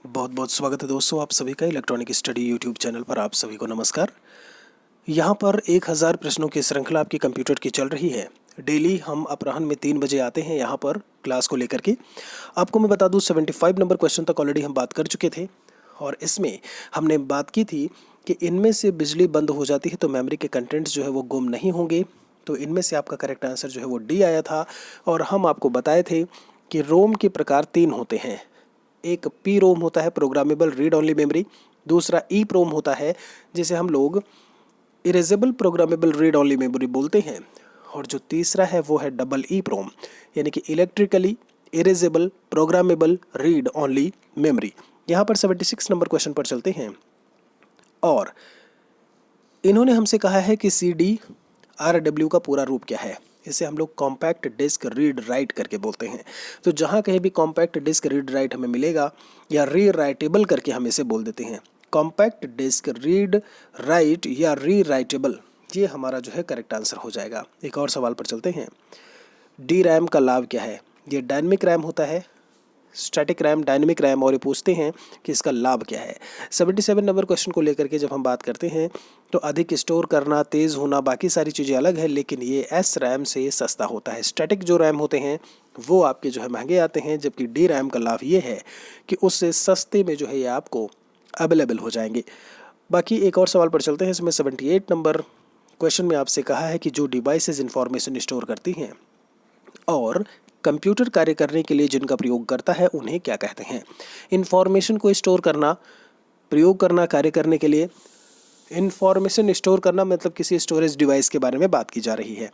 बहुत बहुत स्वागत है दोस्तों आप सभी का इलेक्ट्रॉनिक स्टडी यूट्यूब चैनल पर। आप सभी को नमस्कार। यहाँ पर 1000 प्रश्नों की श्रृंखला आपकी कंप्यूटर की चल रही है। डेली हम अपराह्न में 3 बजे आते हैं यहाँ पर क्लास को लेकर के। आपको मैं बता दूँ 75 नंबर क्वेश्चन तक ऑलरेडी हम बात कर चुके थे और इसमें हमने बात की थी कि इनमें से बिजली बंद हो जाती है तो मेमोरी के कंटेंट्स जो है वो गुम नहीं होंगे। तो इनमें से आपका करेक्ट आंसर जो है वो डी आया था। और हम आपको बताए थे कि रोम के प्रकार 3 होते हैं। एक पी रोम होता है प्रोग्रामेबल रीड ओनली मेमोरी, दूसरा ई प्रोम होता है जिसे हम लोग erasable programmable read only memory बोलते हैं, और जो तीसरा है वो है डबल ई प्रोम यानी कि electrically erasable programmable read only memory. यहाँ पर 76 नंबर क्वेश्चन पर चलते हैं और इन्होंने हमसे कहा है कि CDRW का पूरा रूप क्या है। इसे हम लोग कॉम्पैक्ट डिस्क रीड राइट करके बोलते हैं। तो जहाँ कहीं भी कॉम्पैक्ट डिस्क रीड राइट हमें मिलेगा या री राइटेबल करके हम इसे बोल देते हैं। कॉम्पैक्ट डिस्क रीड राइट या री राइटेबल, ये हमारा जो है करेक्ट आंसर हो जाएगा। एक और सवाल पर चलते हैं। डी रैम का लाभ क्या है। ये डायनेमिक रैम होता है, स्टैटिक रैम, डायनेमिक रैम, और ये पूछते हैं कि इसका लाभ क्या है। 77 नंबर क्वेश्चन को लेकर के जब हम बात करते हैं तो अधिक स्टोर करना, तेज़ होना, बाकी सारी चीज़ें अलग है, लेकिन ये एस रैम से सस्ता होता है। स्टैटिक जो रैम होते हैं वो आपके जो है महंगे आते हैं, जबकि डी रैम का लाभ ये है कि उससे सस्ते में जो है ये आपको अवेलेबल हो जाएंगे। बाकी एक और सवाल पर चलते हैं। इसमें 78 नंबर क्वेश्चन में आपसे कहा है कि जो डिवाइसेज इंफॉर्मेशन स्टोर करती हैं और कंप्यूटर कार्य करने के लिए जिनका प्रयोग करता है उन्हें क्या कहते हैं। इंफॉर्मेशन को स्टोर करना, प्रयोग करना कार्य करने के लिए। इंफॉर्मेशन स्टोर करना मतलब किसी स्टोरेज डिवाइस के बारे में बात की जा रही है।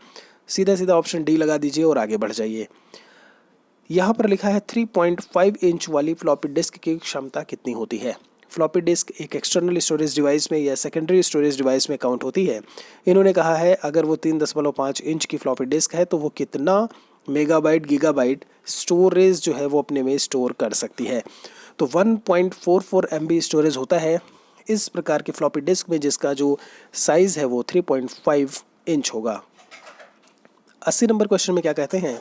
सीधा सीधा ऑप्शन डी लगा दीजिए और आगे बढ़ जाइए। यहाँ पर लिखा है 3.5 इंच वाली फ्लॉपी डिस्क की क्षमता कितनी होती है। फ्लॉपी डिस्क एक एक्सटर्नल स्टोरेज डिवाइस में या सेकेंडरी स्टोरेज डिवाइस में काउंट होती है। इन्होंने कहा है अगर वो 3.5 इंच की फ्लॉपी डिस्क है तो वो कितना मेगाबाइट गीगाबाइट स्टोरेज जो है वो अपने में स्टोर कर सकती है। तो 1.44 MB स्टोरेज होता है इस प्रकार की फ्लॉपी डिस्क में, जिसका जो साइज़ है वो 3.5 इंच होगा। 80 नंबर क्वेश्चन में क्या कहते हैं,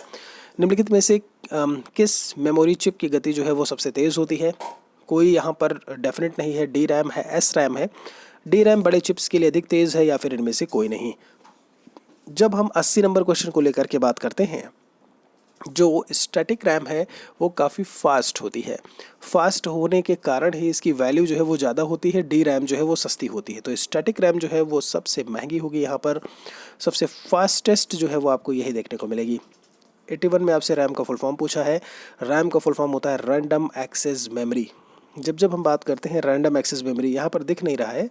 निम्नलिखित में से किस मेमोरी चिप की गति जो है वो सबसे तेज़ होती है। कोई यहाँ पर डेफिनेट नहीं है, डी रैम है, एस रैम है। डी रैम बड़े चिप्स के लिए अधिक तेज़ है या फिर इनमें से कोई नहीं। जब हम 80 नंबर क्वेश्चन को लेकर के बात करते हैं, जो स्टैटिक रैम है वो काफ़ी फास्ट होती है। फास्ट होने के कारण ही इसकी वैल्यू जो है वो ज़्यादा होती है। डी रैम जो है वो सस्ती होती है। तो स्टैटिक रैम जो है वो सबसे महंगी होगी। यहाँ पर सबसे फास्टेस्ट जो है वो आपको यही देखने को मिलेगी। 81 में आपसे रैम का फुल फॉर्म पूछा है। रैम का फुल फॉर्म होता है रैंडम एक्सेस मेमोरी। जब हम बात करते हैं रैंडम एक्सेस मेमोरी, यहाँ पर दिख नहीं रहा है,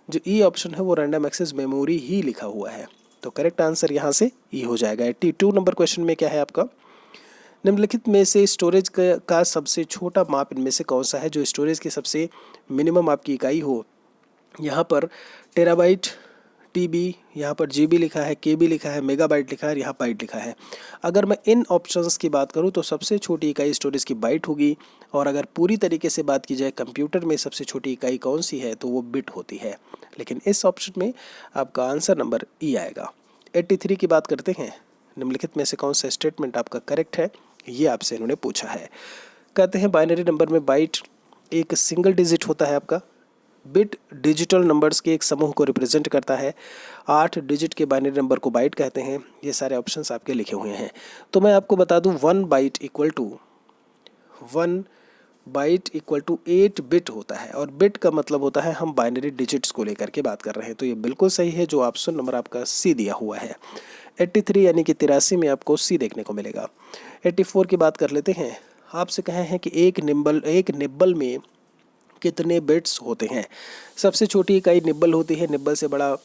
जो ई ऑप्शन है वो रैंडम एक्सेस मेमोरी ही लिखा हुआ है। तो करेक्ट आंसर यहाँ से ई हो जाएगा। 82 नंबर क्वेश्चन में क्या है आपका, निम्नलिखित में से स्टोरेज का सबसे छोटा माप इनमें से कौन सा है। जो स्टोरेज की सबसे मिनिमम आपकी इकाई हो, यहाँ पर टेराबाइट, टीबी, यहाँ पर जीबी लिखा है, केबी लिखा है, मेगाबाइट लिखा है, यहाँ बाइट लिखा है। अगर मैं इन ऑप्शंस की बात करूँ तो सबसे छोटी इकाई स्टोरेज की बाइट होगी, और अगर पूरी तरीके से बात की जाए कंप्यूटर में सबसे छोटी इकाई कौन सी है तो वो बिट होती है। लेकिन इस ऑप्शन में आपका आंसर नंबर ई आएगा। 83 की बात करते हैं। निम्नलिखित में से कौन सा स्टेटमेंट आपका करेक्ट है, ये आपसे इन्होंने पूछा है। कहते हैं बाइनरी नंबर में बाइट एक सिंगल डिजिट होता है आपका। बिट डिजिटल नंबर्स के एक समूह को रिप्रेजेंट करता है। 8 डिजिट के बाइनरी नंबर को बाइट कहते हैं। ये सारे ऑप्शंस आपके लिखे हुए हैं। तो मैं आपको बता दूं 1 बाइट इक्वल टू 8 बिट होता है, और बिट का मतलब होता है हम बाइनरी डिजिट्स को लेकर के बात कर रहे हैं। तो ये बिल्कुल सही है। जो ऑप्शन नंबर आपका सी दिया हुआ है 83 यानी कि 83 में आपको सी देखने को मिलेगा। 84 की बात कर लेते हैं। आपसे कहे हैं कि एक निब्बल में कितने बिट्स होते हैं। सबसे छोटी इकाई निब्बल होती है, निब्बल से बड़ा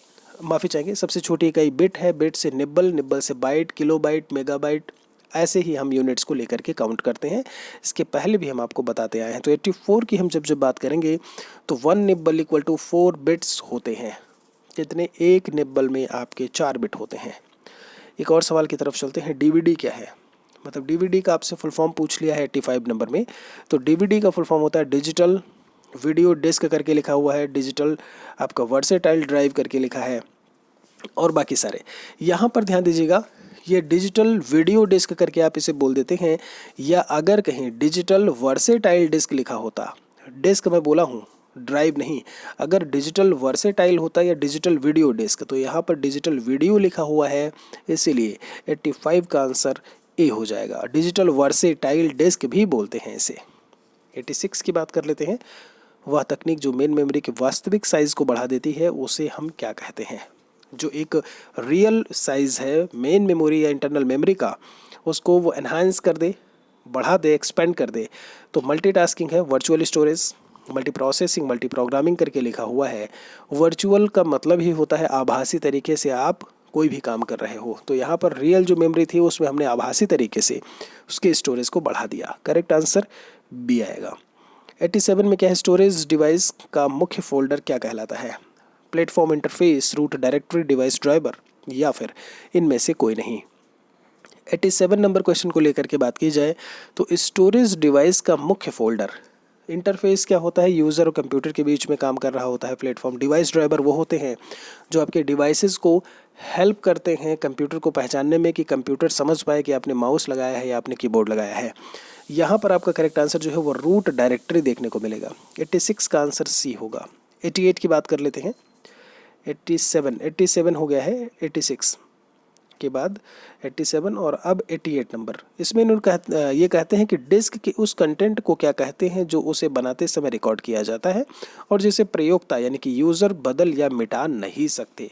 माफ़ी चाहेंगे, सबसे छोटी इकाई बिट है, बिट से निब्बल, निब्बल से बाइट, किलोबाइट, मेगाबाइट, ऐसे ही हम यूनिट्स को लेकर के काउंट करते हैं। इसके पहले भी हम आपको बताते आए हैं। तो 84 की हम जब बात करेंगे तो 1 निब्बल इक्वल टू 4 बिट्स होते हैं। कितने, एक निब्बल में आपके 4 बिट होते हैं। एक और सवाल की तरफ चलते हैं। डीवीडी क्या है, मतलब डीवीडी का आपसे फुल फॉर्म पूछ लिया है 85 नंबर में। तो डीवीडी का फुल फॉर्म होता है डिजिटल वीडियो डिस्क करके लिखा हुआ है, डिजिटल आपका वर्सेटाइल ड्राइव करके लिखा है, और बाकी सारे। यहाँ पर ध्यान दीजिएगा, ये डिजिटल वीडियो डिस्क करके आप इसे बोल देते हैं, या अगर कहीं डिजिटल वर्सेटाइल डिस्क लिखा होता, डिस्क मैं बोला हूँ, ड्राइव नहीं। अगर डिजिटल वर्सेटाइल होता या डिजिटल वीडियो डिस्क, तो यहाँ पर डिजिटल वीडियो लिखा हुआ है, इसीलिए 85 का आंसर ए हो जाएगा। डिजिटल वर्सेटाइल डिस्क भी बोलते हैं इसे। 86 की बात कर लेते हैं। वह तकनीक जो मेन मेमोरी के वास्तविक साइज़ को बढ़ा देती है उसे हम क्या कहते हैं? जो एक रियल साइज़ है मेन मेमोरी या इंटरनल मेमोरी का, उसको वो एनहांस कर दे, बढ़ा दे, एक्सपेंड कर दे, तो मल्टीटास्किंग है। Virtual storage, multi processing, multi programming करके लिखा हुआ है। वर्चुअल का मतलब ही होता है आभासी तरीके से आप कोई भी काम कर रहे हो, तो यहाँ पर रियल जो मेमोरी थी उसमें हमने आभासी तरीके से उसके स्टोरेज को बढ़ा दिया। करेक्ट आंसर बी आएगा। 87 में क्या है? स्टोरेज डिवाइस का मुख्य फोल्डर क्या कहलाता है? Platform, interface, root directory, device driver, या फिर इनमें से कोई नहीं। 87 नंबर क्वेश्चन को लेकर के बात की जाए तो स्टोरेज डिवाइस का मुख्य फोल्डर, इंटरफेस क्या होता है? यूज़र और कंप्यूटर के बीच में काम कर रहा होता है प्लेटफॉर्म। डिवाइस ड्राइवर वो होते हैं जो आपके डिवाइसेस को हेल्प करते हैं कंप्यूटर को पहचानने में, कि कंप्यूटर समझ पाए कि आपने माउस लगाया है या आपने कीबोर्ड लगाया है। यहाँ पर आपका करेक्ट आंसर जो है वो रूट डायरेक्टरी देखने को मिलेगा। 86 का आंसर सी होगा। 88 की बात कर लेते हैं। 87 हो गया है 86 के बाद 87 और अब 88 नंबर। इसमें ये कहते हैं कि डिस्क के उस कंटेंट को क्या कहते हैं जो उसे बनाते समय रिकॉर्ड किया जाता है और जिसे प्रयोक्ता यानी कि यूज़र बदल या मिटा नहीं सकते,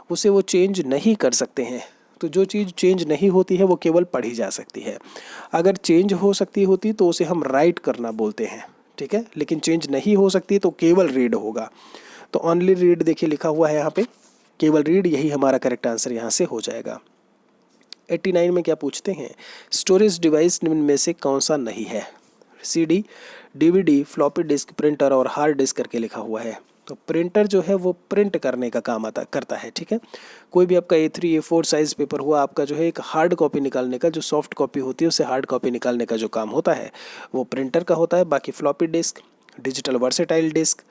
उसे वो चेंज नहीं कर सकते हैं। तो जो चीज़ चेंज नहीं होती है वो केवल पढ़ी जा सकती है। अगर चेंज हो सकती होती तो उसे हम राइट करना बोलते हैं, ठीक है, लेकिन चेंज नहीं हो सकती तो केवल रीड होगा। तो ओनली रीड देखिए लिखा हुआ है यहाँ पे, केवल रीड, यही हमारा करेक्ट आंसर यहाँ से हो जाएगा। 89 में क्या पूछते हैं? स्टोरेज डिवाइस निम्न में से कौन सा नहीं है? CD, DVD, floppy disk, printer और हार्ड डिस्क करके लिखा हुआ है। तो प्रिंटर जो है वो प्रिंट करने का काम करता है, ठीक है। कोई भी आपका A3, A4 साइज़ पेपर हुआ, आपका जो है एक हार्ड कॉपी निकालने का, जो सॉफ्ट कॉपी होती है उसे हार्ड कॉपी निकालने का जो काम होता है वो प्रिंटर का होता है। बाकी floppy disk, digital versatile disk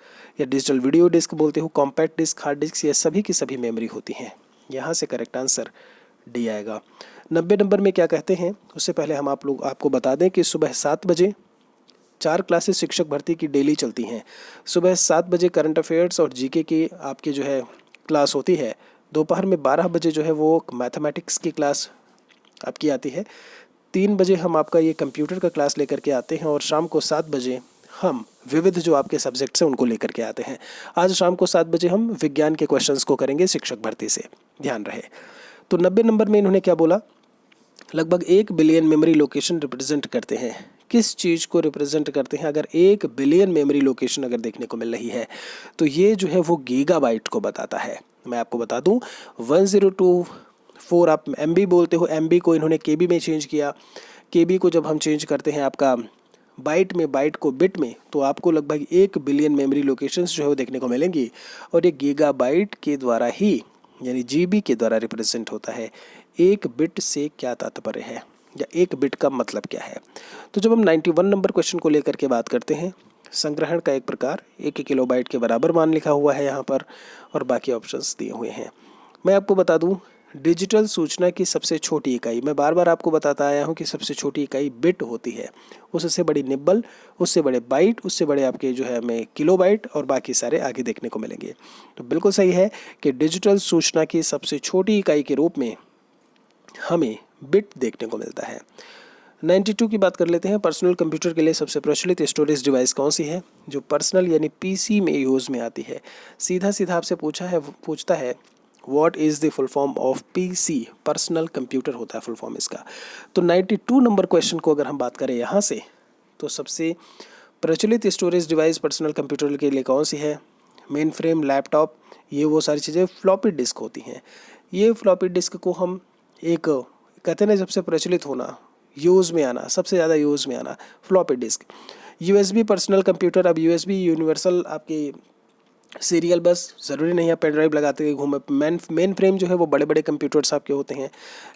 या डिजिटल वीडियो डिस्क बोलते हो, कॉम्पैक्ट डिस्क, हार्ड डिस्क, ये सभी की सभी मेमोरी होती हैं। यहाँ से करेक्ट आंसर डी आएगा। 90 नंबर में क्या कहते हैं? उससे पहले हम आपको बता दें कि सुबह 7 बजे 4 क्लासेस शिक्षक भर्ती की डेली चलती हैं। सुबह 7 बजे करंट अफेयर्स और जीके की आपकी जो है क्लास होती है। दोपहर में 12 बजे जो है वो मैथमेटिक्स की क्लास आपकी आती है। 3 बजे हम आपका ये कंप्यूटर का क्लास लेकर के आते हैं और शाम को 7 बजे हम विविध जो आपके सब्जेक्ट्स हैं उनको लेकर के आते हैं। आज शाम को 7 बजे हम विज्ञान के क्वेश्चंस को करेंगे शिक्षक भर्ती से, ध्यान रहे। तो 90 नंबर में इन्होंने क्या बोला? लगभग 1 बिलियन मेमोरी लोकेशन रिप्रेजेंट करते हैं। किस चीज़ को रिप्रेजेंट करते हैं? अगर 1 बिलियन मेमोरी लोकेशन अगर देखने को मिल रही है तो ये जो है वो गीगाबाइट को बताता है। मैं आपको बता दूं 1024 आप MB बोलते हो, MB को इन्होंने KB में चेंज किया। KB को जब हम चेंज करते हैं आपका बाइट में, बाइट को बिट में, तो आपको लगभग 1 बिलियन मेमोरी लोकेशंस जो है वो देखने को मिलेंगी। और ये गीगाबाइट के द्वारा ही यानी GB के द्वारा रिप्रेजेंट होता है। 1 बिट से क्या तात्पर्य है या 1 बिट का मतलब क्या है? तो जब हम 91 नंबर क्वेश्चन को लेकर के बात करते हैं, संग्रहण का एक प्रकार 1 किलोबाइट के बराबर मान लिखा हुआ है यहाँ पर और बाकी ऑप्शंस दिए हुए हैं। मैं आपको बता दूं डिजिटल सूचना की सबसे छोटी इकाई, मैं बार बार आपको बताता आया हूँ कि सबसे छोटी इकाई बिट होती है, उससे बड़ी निब्बल, उससे बड़े बाइट, उससे बड़े आपके जो है हमें किलोबाइट और बाकी सारे आगे देखने को मिलेंगे। तो बिल्कुल सही है कि डिजिटल सूचना की सबसे छोटी इकाई के रूप में हमें बिट देखने को मिलता है। 92 की बात कर लेते हैं। पर्सनल कंप्यूटर के लिए सबसे प्रचलित स्टोरेज डिवाइस कौन सी है जो पर्सनल यानी PC में यूज़ में आती है? सीधा सीधा आपसे पूछता है what is the full form of PC? Personal computer होता है फुल फॉर्म इसका। तो 92 नंबर क्वेश्चन को अगर हम बात करें यहाँ से, तो सबसे प्रचलित स्टोरेज डिवाइस पर्सनल कंप्यूटर के लिए कौन सी है? मेन फ्रेम, लैपटॉप, ये वो सारी चीज़ें फ्लॉपी डिस्क होती हैं। ये फ्लॉपी डिस्क को हम एक कहते हैं ना सबसे प्रचलित होना, यूज़ में आना, सबसे ज़्यादा यूज़ में आना, floppy disk. USB personal computer, अब USB यूनिवर्सल आपकी सीरियल बस, ज़रूरी नहीं है पेन ड्राइव लगाते हुए घूमे। मेन फ्रेम जो है वो बड़े बड़े कंप्यूटर्स आपके होते हैं।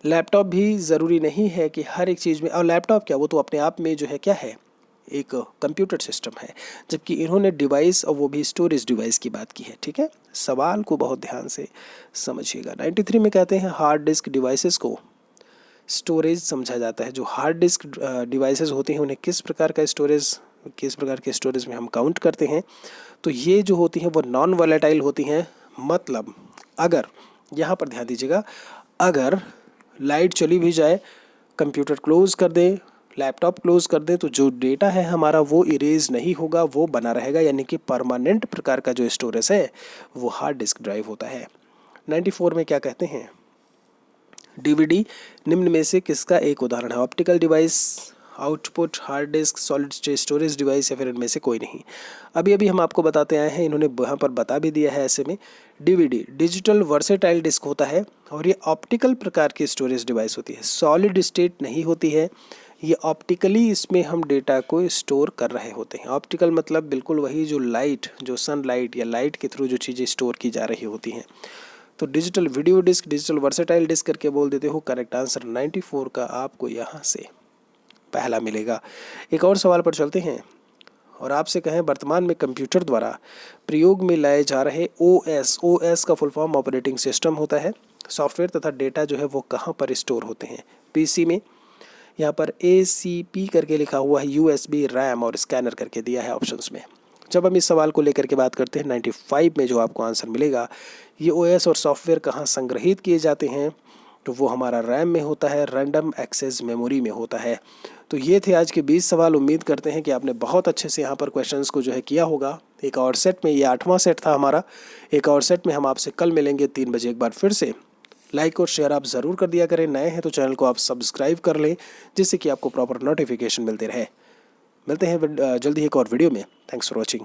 लैपटॉप भी ज़रूरी नहीं है कि हर एक चीज़ में, और लैपटॉप क्या, वो तो अपने आप में जो है क्या है, एक कंप्यूटर सिस्टम है। जबकि इन्होंने डिवाइस और वो भी स्टोरेज डिवाइस की बात की है, ठीक है। सवाल को बहुत ध्यान से समझिएगा। 93 में कहते हैं हार्ड डिस्क डिवाइसेस को स्टोरेज समझा जाता है। जो हार्ड डिस्क डिवाइसेस होती हैं उन्हें किस प्रकार का स्टोरेज किस प्रकार के स्टोरेज में हम काउंट करते हैं। तो ये जो होती हैं वो नॉन वॉलेटाइल होती हैं। मतलब अगर यहाँ पर ध्यान दीजिएगा, अगर लाइट चली भी जाए, कंप्यूटर क्लोज कर दें, लैपटॉप क्लोज कर दें, तो जो डेटा है हमारा वो इरेज नहीं होगा, वो बना रहेगा। यानी कि परमानेंट प्रकार का जो स्टोरेज है वो हार्ड डिस्क ड्राइव होता है। 94 में क्या कहते हैं, डीवीडी निम्न में से किसका एक उदाहरण है। Optical device, output, hard disk, solid state storage device, या फिर इनमें से कोई नहीं। अभी अभी हम आपको बताते आए हैं, इन्होंने यहाँ पर बता भी दिया है। ऐसे में डीवीडी डिजिटल वर्सेटाइल डिस्क होता है और ये ऑप्टिकल प्रकार की स्टोरेज डिवाइस होती है, सॉलिड स्टेट नहीं होती है। ये ऑप्टिकली इसमें हम डेटा को स्टोर कर रहे होते हैं। ऑप्टिकल मतलब बिल्कुल वही जो लाइट, जो सनलाइट या लाइट के थ्रू जो चीज़ें स्टोर की जा रही होती हैं। तो digital video disk, digital versatile disk करके बोल देते हो। करेक्ट आंसर 94 का आपको यहाँ से पहला मिलेगा। एक और सवाल पर चलते हैं और आपसे कहें, वर्तमान में कंप्यूटर द्वारा प्रयोग में लाए जा रहे ओएस का फुल फॉर्म ऑपरेटिंग सिस्टम होता है। सॉफ्टवेयर तथा डेटा जो है वो कहाँ पर स्टोर होते हैं। पीसी में, यहाँ पर ACP करके लिखा हुआ है, USB, रैम और स्कैनर करके दिया है ऑप्शंस में। जब हम इस सवाल को लेकर के बात करते हैं 95 में जो आपको आंसर मिलेगा, ये OS और सॉफ्टवेयर कहाँ संग्रहित किए जाते हैं, तो वो हमारा रैम में होता है, रैंडम एक्सेस मेमोरी में होता है। तो ये थे आज के 20 सवाल। उम्मीद करते हैं कि आपने बहुत अच्छे से यहाँ पर क्वेश्चंस को जो है किया होगा। एक और सेट में, ये 8वां सेट था हमारा, एक और सेट में हम आपसे कल मिलेंगे 3 बजे एक बार फिर से। लाइक और शेयर आप ज़रूर कर दिया करें। नए हैं तो चैनल को आप सब्सक्राइब कर लें, जिससे कि आपको प्रॉपर नोटिफिकेशन मिलते रहे। मिलते हैं जल्दी एक और वीडियो में। Thanks for watching.